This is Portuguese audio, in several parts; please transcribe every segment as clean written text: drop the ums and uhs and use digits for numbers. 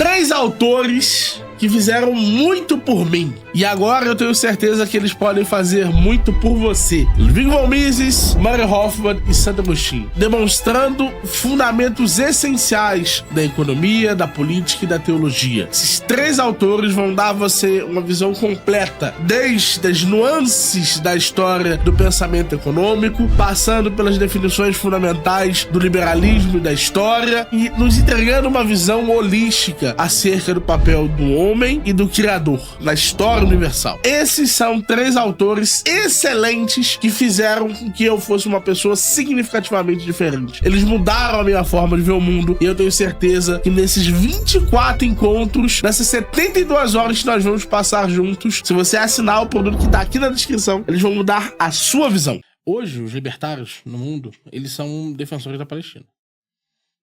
3 autores que fizeram muito por mim. E agora eu tenho certeza que eles podem fazer muito por você. Ludwig von Mises, Murray Rothbard e Santo Agostinho. Demonstrando fundamentos essenciais da economia, da política e da teologia. Esses 3 autores vão dar a você uma visão completa, desde as nuances da história do pensamento econômico, passando pelas definições fundamentais do liberalismo e da história, e nos entregando uma visão holística acerca do papel do homem e do Criador na história universal. Esses são 3 autores excelentes que fizeram com que eu fosse uma pessoa significativamente diferente. Eles mudaram a minha forma de ver o mundo, e eu tenho certeza que nesses 24 encontros, nessas 72 horas que nós vamos passar juntos, se você assinar o produto que tá aqui na descrição, eles vão mudar a sua visão. Hoje, os libertários no mundo, eles são defensores da Palestina.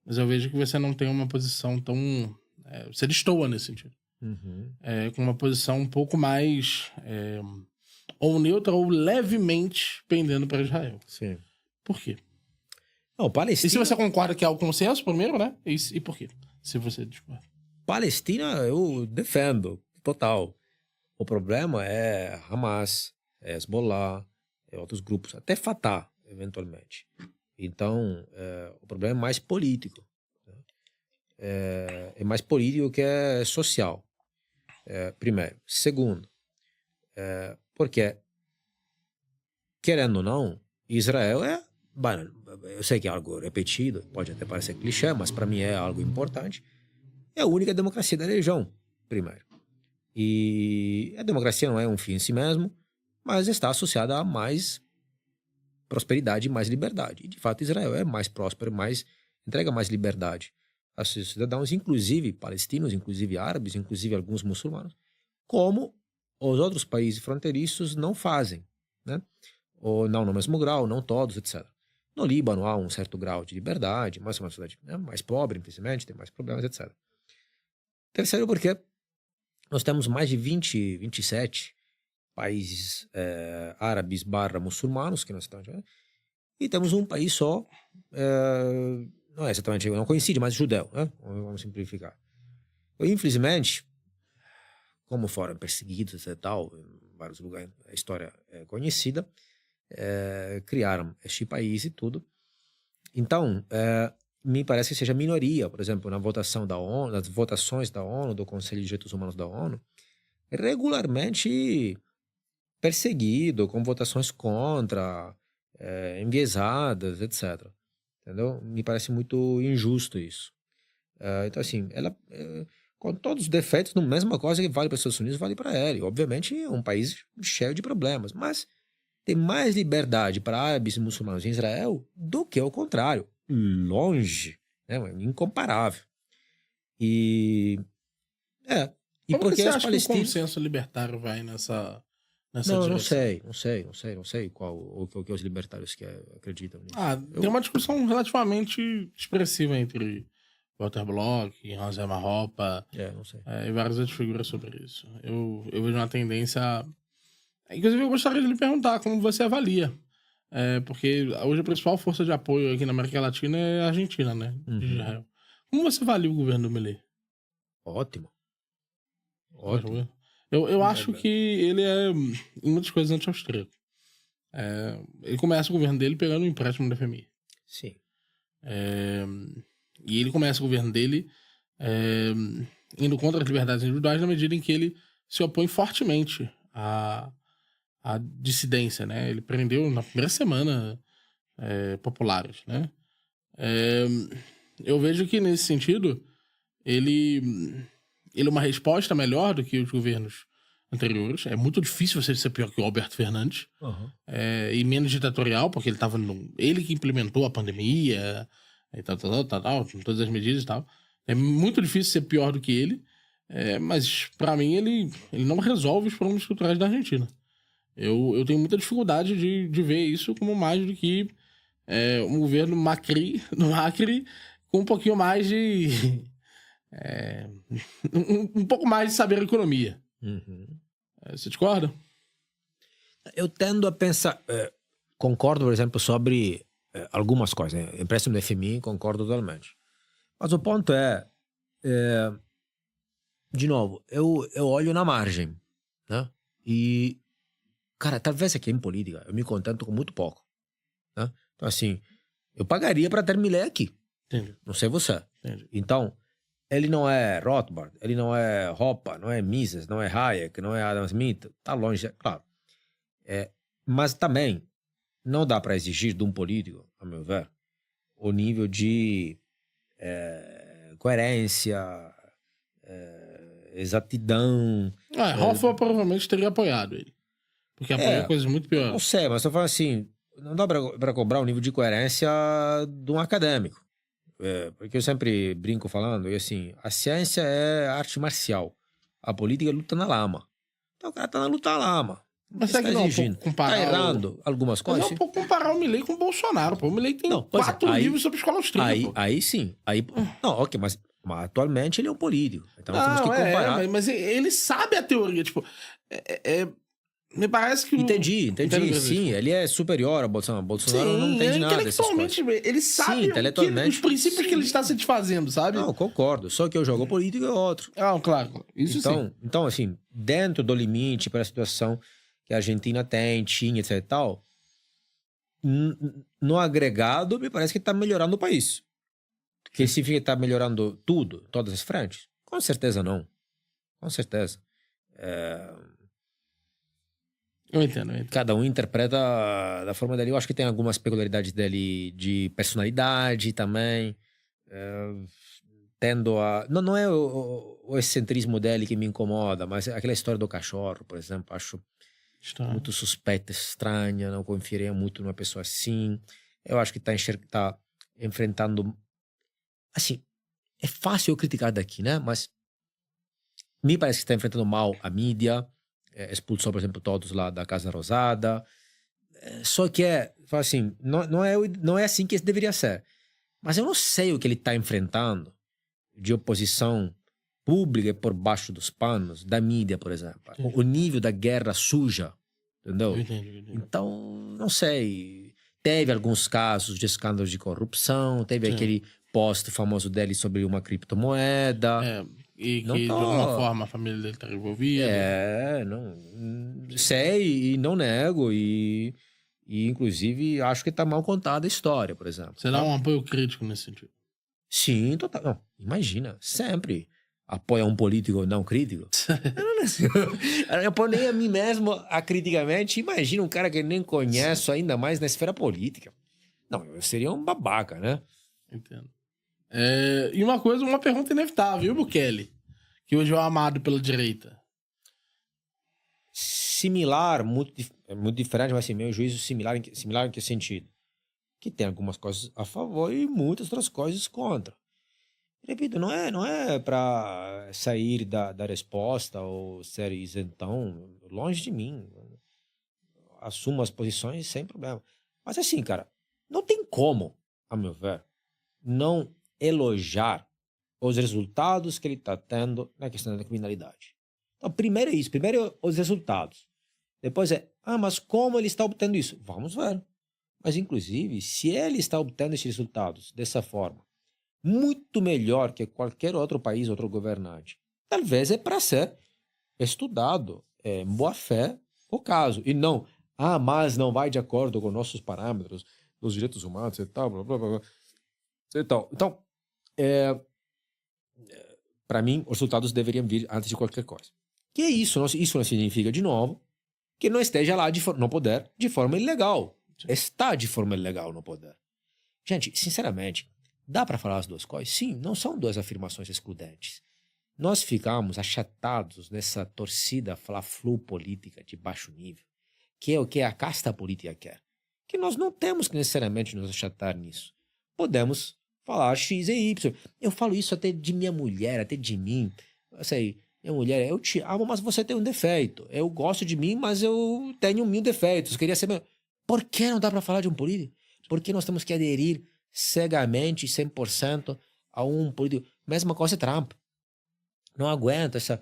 Mas eu vejo que você não tem uma posição tão... você destoa nesse sentido. Com uma posição um pouco mais ou neutra ou levemente pendendo para Israel. Sim. Por quê? Não, Palestina... E se você concorda que é o consenso primeiro, né? E por quê? Se você discorda. Palestina eu defendo, total. O problema é Hamas, é Hezbollah, é outros grupos, até Fatah, eventualmente. Então, o problema é mais político. É mais político que é social. Primeiro. Segundo, porque, querendo ou não, Israel eu sei que é algo repetido, pode até parecer clichê, mas para mim é algo importante. É a única democracia da região, primeiro. E a democracia não é um fim em si mesmo, mas está associada a mais prosperidade e mais liberdade. E, de fato, Israel é mais próspero, entrega mais liberdade a seus cidadãos, inclusive palestinos, inclusive árabes, inclusive alguns muçulmanos, como os outros países fronteiriços não fazem, né? Ou não no mesmo grau, não todos, etc. No Líbano há um certo grau de liberdade, mas é uma cidade, né, mais pobre, infelizmente, tem mais problemas, etc. Terceiro, porque nós temos mais de 27 países árabes / muçulmanos que nós estamos, né? E temos um país só, não é exatamente, não coincide, mas judeu, né? Vamos simplificar. Então, infelizmente, como foram perseguidos e tal, em vários lugares, a história é conhecida, criaram este país e tudo. Então, me parece que seja minoria, por exemplo, na votação da ONU, nas votações da ONU, do Conselho de Direitos Humanos da ONU, regularmente perseguido, com votações contra, enviesadas, etc. Entendeu? Me parece muito injusto isso. Então, assim, ela, com todos os defeitos, a mesma coisa que vale para os Estados Unidos, vale para ela. E, obviamente, é um país cheio de problemas, mas tem mais liberdade para árabes e muçulmanos em Israel do que o contrário. Longe, né? Incomparável. E Como porque que você os acha palestinos... que o consenso libertário vai nessa Não direção? Não sei qual o que os libertários acreditam nisso. Tem uma discussão relativamente expressiva entre Walter Block, Hans Hermann Hoppe Não sei. E várias outras figuras sobre isso. Eu vejo uma tendência... Inclusive, eu gostaria de lhe perguntar como você avalia. Porque hoje a principal força de apoio aqui na América Latina é a Argentina, né? De Israel. Como você avalia o governo do Milei? Ótimo. Eu acho que ele é, em muitas coisas, anti-austríaco. Ele começa o governo dele pegando um empréstimo da FMI. Sim. E ele começa o governo dele indo contra as liberdades individuais na medida em que ele se opõe fortemente à dissidência, né? Ele prendeu na primeira semana populares, né? Eu vejo que, nesse sentido, ele é uma resposta melhor do que os governos anteriores. É muito difícil você ser pior que o Alberto Fernandes. E menos ditatorial, porque ele que implementou a pandemia e tal, com todas as medidas e tal. É muito difícil ser pior do que ele. Mas, para mim, ele não resolve os problemas estruturais da Argentina. Eu tenho muita dificuldade de ver isso como mais do que um governo Macri com um pouquinho mais de... um pouco mais de saber economia. Você discorda? Eu tendo a pensar... concordo, por exemplo, sobre algumas coisas. Empréstimo do FMI, concordo totalmente. Mas o ponto de novo, eu olho na margem, né? E, cara, talvez aqui em política eu me contento com muito pouco, né? Então, assim, eu pagaria para ter Milei aqui. Entendi. Não sei você. Entendi. Então, ele não é Rothbard, ele não é Hoppe, não é Mises, não é Hayek, não é Adam Smith. Tá longe, claro. Mas também não dá para exigir de um político, a meu ver, o nível de coerência, exatidão. Hoffman provavelmente teria apoiado ele. Porque apoia coisas muito piores. Não sei, mas eu falo assim, não dá para cobrar o nível de coerência de um acadêmico. Porque eu sempre brinco falando, e assim, a ciência é arte marcial. A política é luta na lama. Então o cara tá na luta na lama. Mas será que não é um pouco comparar... Tá errando algumas coisas? Mas é um pouco comparar o Milei com o Bolsonaro, pô. O Milei tem 4 livros sobre escola austríaca, aí sim. Não, ok, mas atualmente ele é um político. Então nós temos que comparar. Mas ele sabe a teoria, tipo... Me parece que... Entendi. Sim, ele é superior ao Bolsonaro. Bolsonaro não entende nada dessas coisas. Ele sabe os princípios que ele está satisfazendo, sabe? Não, concordo. Só que o jogo político é outro. Claro. Isso sim. Então, assim, dentro do limite para a situação que a Argentina tinha, etc e tal, no agregado, me parece que está melhorando o país. Que significa que está melhorando tudo, todas as frentes? Com certeza não. Com certeza. Eu entendo. Cada um interpreta da forma dele. Eu acho que tem algumas peculiaridades dele de personalidade também. Tendo a... Não é o excentrismo dele que me incomoda, mas aquela história do cachorro, por exemplo, acho muito suspeita, estranha, não confiaria muito numa pessoa assim. Eu acho que tá enfrentando... Assim, é fácil eu criticar daqui, né? Mas me parece que está enfrentando mal a mídia, expulsou, por exemplo, todos lá da Casa Rosada. Só que assim, não é assim que deveria ser. Mas eu não sei o que ele está enfrentando de oposição pública por baixo dos panos, da mídia, por exemplo. O nível da guerra suja, entendeu? Eu entendi. Então, não sei. Teve alguns casos de escândalos de corrupção, teve aquele post famoso dele sobre uma criptomoeda. E que de alguma forma a família dele está envolvida. Não sei e não nego. E inclusive, acho que está mal contada a história, por exemplo. Você dá um apoio crítico nesse sentido? Sim, total. Não, imagina, sempre apoia um político não crítico. Eu apoio nem a mim mesmo acriticamente. Imagina um cara que nem conheço, ainda mais na esfera política. Não, eu seria um babaca, né? Entendo. E uma pergunta inevitável, viu, Bukele? Que hoje é o amado pela direita. Similar, muito diferente, mas assim, meu juízo similar em que sentido? Que tem algumas coisas a favor e muitas outras coisas contra. Repito, não é para sair da resposta ou ser isentão, longe de mim. Assumo as posições sem problema. Mas assim, cara, não tem como, a meu ver, não elogiar os resultados que ele está tendo na questão da criminalidade. Então, primeiro é isso, primeiro os resultados. Depois mas como ele está obtendo isso? Vamos ver. Mas, inclusive, se ele está obtendo esses resultados dessa forma, muito melhor que qualquer outro país, outro governante, talvez é para ser estudado em boa fé o caso. E não, mas não vai de acordo com nossos parâmetros dos direitos humanos e tal, blá, blá, blá, blá. Então, para mim, os resultados deveriam vir antes de qualquer coisa. Que é isso? Isso não significa, de novo, que não esteja lá no poder de forma ilegal. Está de forma ilegal no poder. Gente, sinceramente, dá para falar as duas coisas? Sim, não são duas afirmações excludentes. Nós ficamos achatados nessa torcida fla-flu política de baixo nível, que é o que a casta política quer. Que nós não temos que necessariamente nos achatar nisso. Podemos falar X e Y. Eu falo isso até de minha mulher, até de mim. Eu sei, minha mulher, eu te amo, mas você tem um defeito. Eu gosto de mim, mas eu tenho 1000 defeitos. Eu queria ser meu... Por que não dá para falar de um político? Por que nós temos que aderir cegamente, 100% a um político? Mesma coisa Trump. Não aguento essa...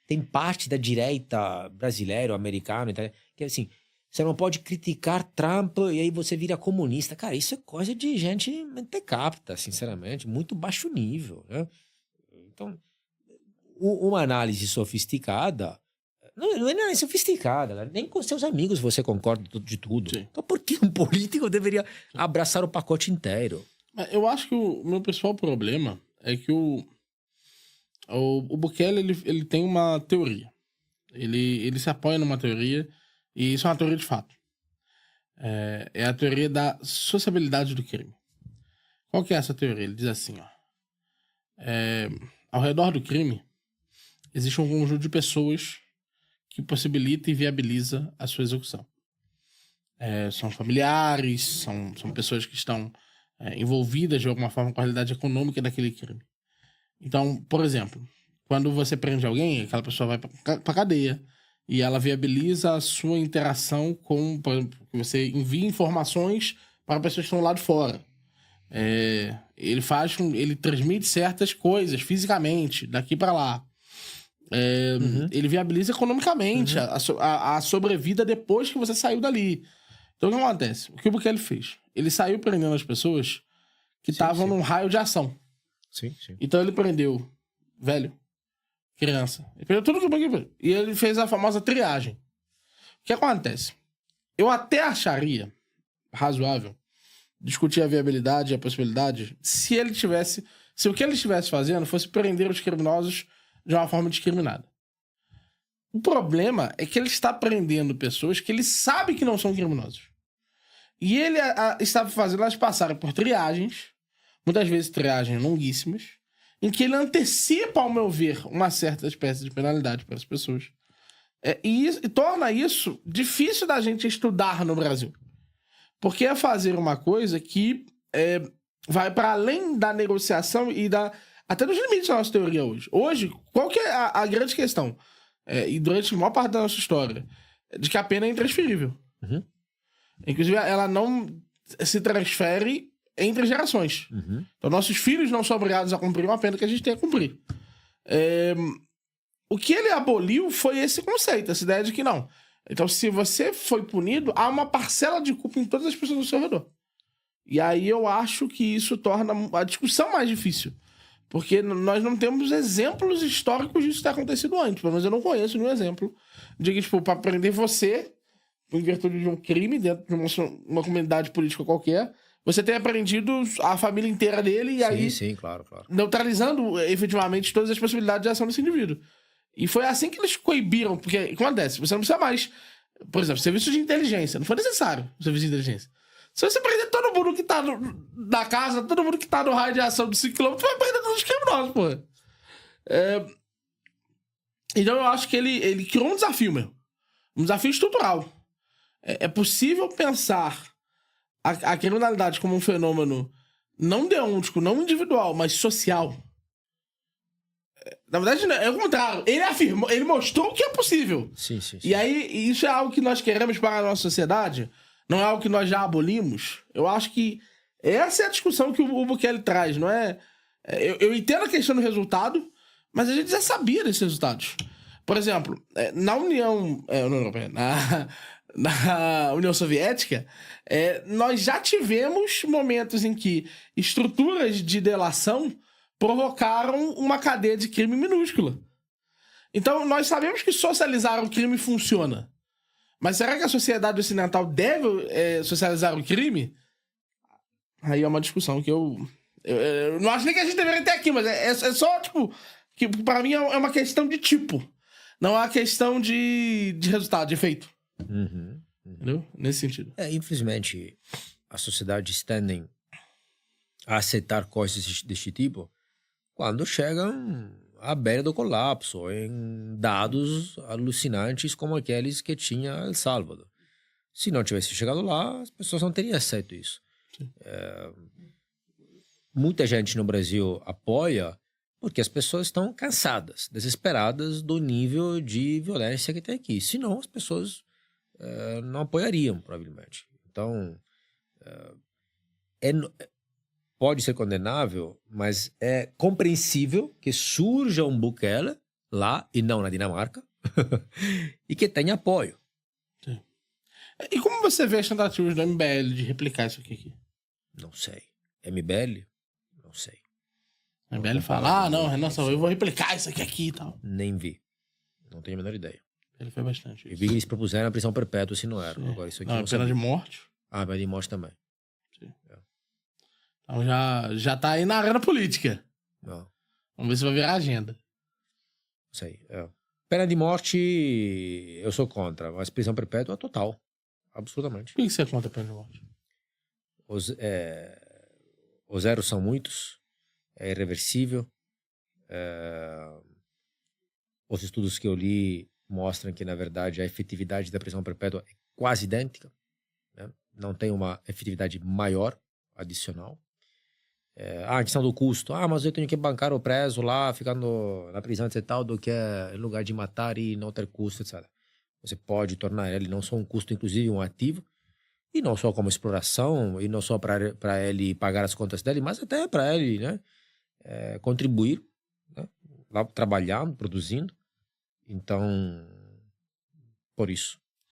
Tem parte da direita brasileira, americana, que assim, você não pode criticar Trump e aí você vira comunista. Cara, isso é coisa de gente mentecapta, sinceramente. Muito baixo nível, né? Então, uma análise sofisticada, não é nem sofisticada, nem com seus amigos você concorda de tudo. Sim. Então por que um político deveria abraçar o pacote inteiro? Eu acho que o meu principal problema é que o Bukele, ele tem uma teoria. Ele se apoia numa teoria, e isso é uma teoria de fato. É a teoria da sociabilidade do crime. Qual que é essa teoria? Ele diz assim, ó. Ao redor do crime, existe um conjunto de pessoas que possibilita e viabiliza a sua execução. São familiares, são pessoas que estão envolvidas de alguma forma com a realidade econômica daquele crime. Então, por exemplo, quando você prende alguém, aquela pessoa vai pra cadeia e ela viabiliza a sua interação com, por exemplo, que você envia informações para pessoas que estão lá de fora. Ele transmite certas coisas fisicamente daqui para lá. Ele viabiliza economicamente a sobrevida depois que você saiu dali. Então o que acontece? O que o Bukele fez? Ele saiu prendendo as pessoas que estavam num raio de ação. Sim. Então ele prendeu velho, criança. Ele prendeu tudo que o Bukele fez. E ele fez a famosa triagem. O que acontece? Eu até acharia razoável discutir a viabilidade e a possibilidade se o que ele estivesse fazendo fosse prender os criminosos de uma forma discriminada. O problema é que ele está prendendo pessoas que ele sabe que não são criminosos. E ele está fazendo elas passarem por triagens, muitas vezes triagens longuíssimas, em que ele antecipa, ao meu ver, uma certa espécie de penalidade para as pessoas. E torna isso difícil da gente estudar no Brasil. Porque é fazer uma coisa que vai para além da negociação e até dos limites da nossa teoria hoje. Hoje, qual que é a grande questão? E durante a maior parte da nossa história, de que a pena é intransferível. Inclusive, ela não se transfere entre gerações. Então, nossos filhos não são obrigados a cumprir uma pena que a gente tem a cumprir. O que ele aboliu foi esse conceito, essa ideia de que não. Então, se você foi punido, há uma parcela de culpa em todas as pessoas ao seu redor. E aí eu acho que isso torna a discussão mais difícil. Porque nós não temos exemplos históricos disso ter acontecido antes. Pelo menos eu não conheço nenhum exemplo de que, tipo, pra prender você, em virtude de um crime dentro de uma comunidade política qualquer, você tenha prendido a família inteira dele e aí... Sim, claro. Neutralizando efetivamente todas as possibilidades de ação desse indivíduo. E foi assim que eles coibiram, porque o que acontece? Você não precisa mais... Por exemplo, serviço de inteligência. Não foi necessário o serviço de inteligência. Se você prender todo mundo que tá na casa, todo mundo que tá no raio de ação de 5 km, vai prender todos os criminosos, pô. Então eu acho que ele criou um desafio mesmo. Um desafio estrutural. É possível pensar a criminalidade como um fenômeno não deontico, não individual, mas social. Na verdade, é o contrário. Ele afirmou, ele mostrou que é possível. Sim. E aí, isso é algo que nós queremos para a nossa sociedade. Não é algo que nós já abolimos. Eu acho que essa é a discussão que o Bukele traz, não é? Eu entendo a questão do resultado, mas a gente já sabia desses resultados. Por exemplo, na União Europeia, na União Soviética, nós já tivemos momentos em que estruturas de delação provocaram uma cadeia de crime minúscula. Então, nós sabemos que socializar o crime funciona. Mas será que a sociedade ocidental deve socializar o crime? Aí é uma discussão que eu não acho nem que a gente deveria ter aqui, mas é só, tipo, que pra mim é uma questão de tipo. Não é uma questão de resultado, de efeito. Entendeu? Nesse sentido. Infelizmente, as sociedades tendem a aceitar coisas deste tipo quando chegam à beira do colapso, em dados alucinantes como aqueles que tinha El Salvador. Se não tivesse chegado lá, as pessoas não teriam aceito isso. Muita gente no Brasil apoia porque as pessoas estão cansadas, desesperadas do nível de violência que tem aqui. Senão, as pessoas não apoiariam, provavelmente. Então, pode ser condenável, mas é compreensível que surja um Bukele lá, e não na Dinamarca, e que tenha apoio. Sim. E como você vê as tentativas do MBL de replicar isso aqui? Não sei. MBL? Não sei. A MBL fala, não, Renan, eu vou replicar isso aqui e tal. Nem vi. Não tenho a menor ideia. Ele foi bastante. Eu vi que eles propuseram a prisão perpétua se não era. Sim. Agora, isso aqui não, é pena de morte. Ah, pena de morte também. Sim. Então já tá aí na arena política. Não. Vamos ver se vai virar agenda. Isso aí. Pena de morte, eu sou contra. Mas prisão perpétua, total. Absolutamente. Por que você é contra a pena de morte? Os erros são muitos. É irreversível. Os estudos que eu li mostram que, na verdade, a efetividade da prisão perpétua é quase idêntica, né? Não tem uma efetividade maior, adicional. A questão do custo. Mas eu tenho que bancar o preso lá, ficando na prisão, etc. tal, do que em lugar de matar e não ter custo, etc. Você pode tornar ele não só um custo, inclusive um ativo, e não só como exploração, e não só para ele pagar as contas dele, mas até para ele, né, contribuir, né, lá trabalhando, produzindo. Então, por isso.